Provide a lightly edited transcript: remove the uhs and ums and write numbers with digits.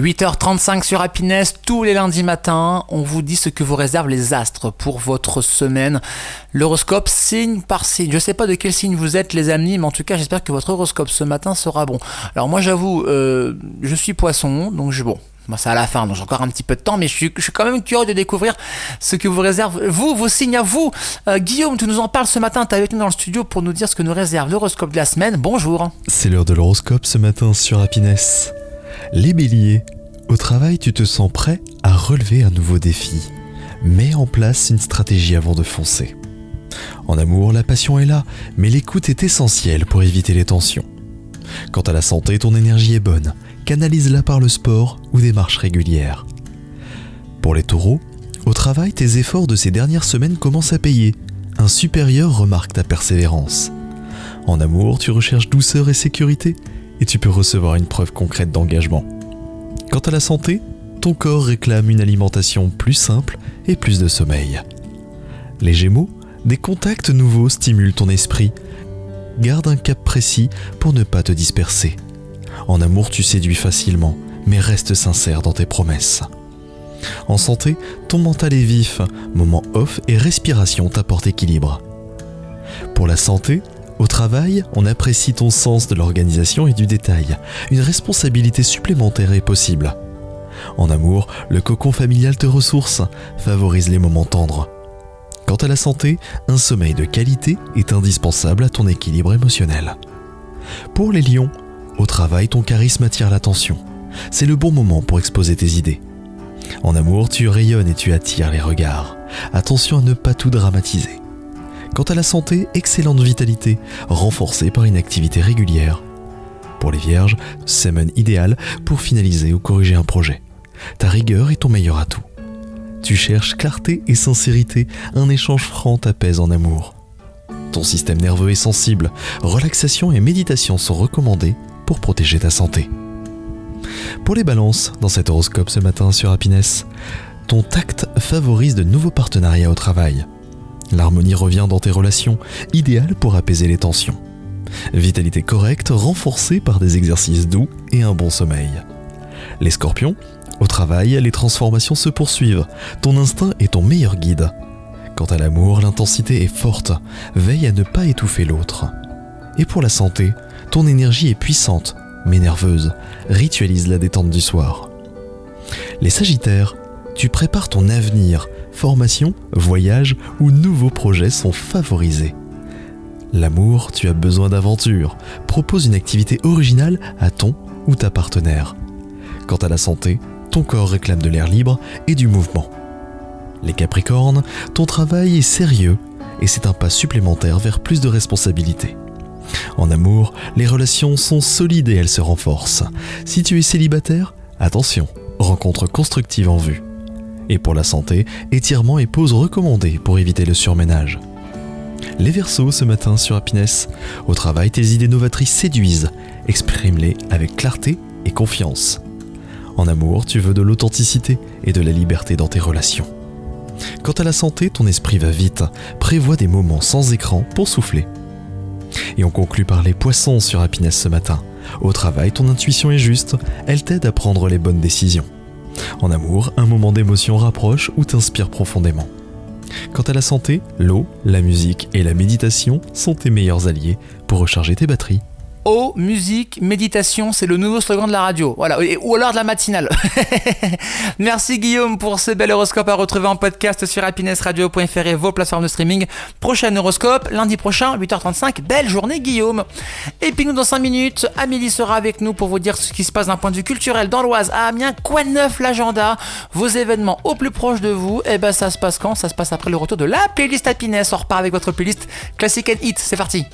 8h35 sur Happiness, tous les lundis matins, on vous dit ce que vous réservent les astres pour votre semaine. L'horoscope signe par signe. Je ne sais pas de quel signe vous êtes les amis, mais en tout cas j'espère que votre horoscope ce matin sera bon. Alors moi j'avoue, je suis poisson, donc moi c'est à la fin, donc j'ai encore un petit peu de temps, mais je suis quand même curieux de découvrir ce que vous réserve vos signes à vous. Guillaume, tu nous en parles ce matin, tu es avec nous dans le studio pour nous dire ce que nous réserve l'horoscope de la semaine. Bonjour. C'est l'heure de l'horoscope ce matin sur Happiness. Les béliers, au travail tu te sens prêt à relever un nouveau défi. Mets en place une stratégie avant de foncer. En amour, la passion est là, mais l'écoute est essentielle pour éviter les tensions. Quant à la santé, ton énergie est bonne. Canalise-la par le sport ou des marches régulières. Pour les taureaux, au travail, tes efforts de ces dernières semaines commencent à payer. Un supérieur remarque ta persévérance. En amour, tu recherches douceur et sécurité et tu peux recevoir une preuve concrète d'engagement. Quant à la santé, ton corps réclame une alimentation plus simple et plus de sommeil. Les Gémeaux, des contacts nouveaux stimulent ton esprit. Garde un cap précis pour ne pas te disperser. En amour, tu séduis facilement, mais reste sincère dans tes promesses. En santé, ton mental est vif, moment off et respiration t'apportent équilibre. Pour la santé, au travail, on apprécie ton sens de l'organisation et du détail. Une responsabilité supplémentaire est possible. En amour, le cocon familial te ressource, favorise les moments tendres. Quant à la santé, un sommeil de qualité est indispensable à ton équilibre émotionnel. Pour les lions, au travail, ton charisme attire l'attention. C'est le bon moment pour exposer tes idées. En amour, tu rayonnes et tu attires les regards. Attention à ne pas tout dramatiser. Quant à la santé, excellente vitalité, renforcée par une activité régulière. Pour les vierges, semaine idéale pour finaliser ou corriger un projet. Ta rigueur est ton meilleur atout. Tu cherches clarté et sincérité, un échange franc t'apaise en amour. Ton système nerveux est sensible, relaxation et méditation sont recommandées pour protéger ta santé. Pour les balances, dans cet horoscope ce matin sur Happiness, ton tact favorise de nouveaux partenariats au travail. L'harmonie revient dans tes relations, idéale pour apaiser les tensions. Vitalité correcte, renforcée par des exercices doux et un bon sommeil. Les scorpions, au travail, les transformations se poursuivent. Ton instinct est ton meilleur guide. Quant à l'amour, l'intensité est forte. Veille à ne pas étouffer l'autre. Et pour la santé, ton énergie est puissante, mais nerveuse. Ritualise la détente du soir. Les sagittaires, tu prépares ton avenir. Formation, voyage ou nouveaux projets sont favorisés. L'amour, tu as besoin d'aventure. Propose une activité originale à ton ou ta partenaire. Quant à la santé, ton corps réclame de l'air libre et du mouvement. Les Capricornes, ton travail est sérieux et c'est un pas supplémentaire vers plus de responsabilités. En amour, les relations sont solides et elles se renforcent. Si tu es célibataire, attention, rencontre constructive en vue. Et pour la santé, étirements et pauses recommandées pour éviter le surménage. Les Verseaux ce matin sur Happiness. Au travail, tes idées novatrices séduisent. Exprime-les avec clarté et confiance. En amour, tu veux de l'authenticité et de la liberté dans tes relations. Quant à la santé, ton esprit va vite. Prévois des moments sans écran pour souffler. Et on conclut par les Poissons sur Happiness ce matin. Au travail, ton intuition est juste. Elle t'aide à prendre les bonnes décisions. En amour, un moment d'émotion rapproche ou t'inspire profondément. Quant à la santé, l'eau, la musique et la méditation sont tes meilleurs alliés pour recharger tes batteries. Eau, musique, méditation, c'est le nouveau slogan de la radio. Voilà, ou alors de la matinale. Merci Guillaume pour ce bel horoscope à retrouver en podcast sur happinessradio.fr et vos plateformes de streaming. Prochain horoscope, lundi prochain, 8h35. Belle journée Guillaume. Et puis nous dans 5 minutes, Amélie sera avec nous pour vous dire ce qui se passe d'un point de vue culturel dans l'Oise, à Amiens. Quoi de neuf l'agenda? Vos événements au plus proche de vous. Et ben ça se passe quand? Ça se passe après le retour de la playlist Happiness. On repart avec votre playlist Classic and Hit. C'est parti.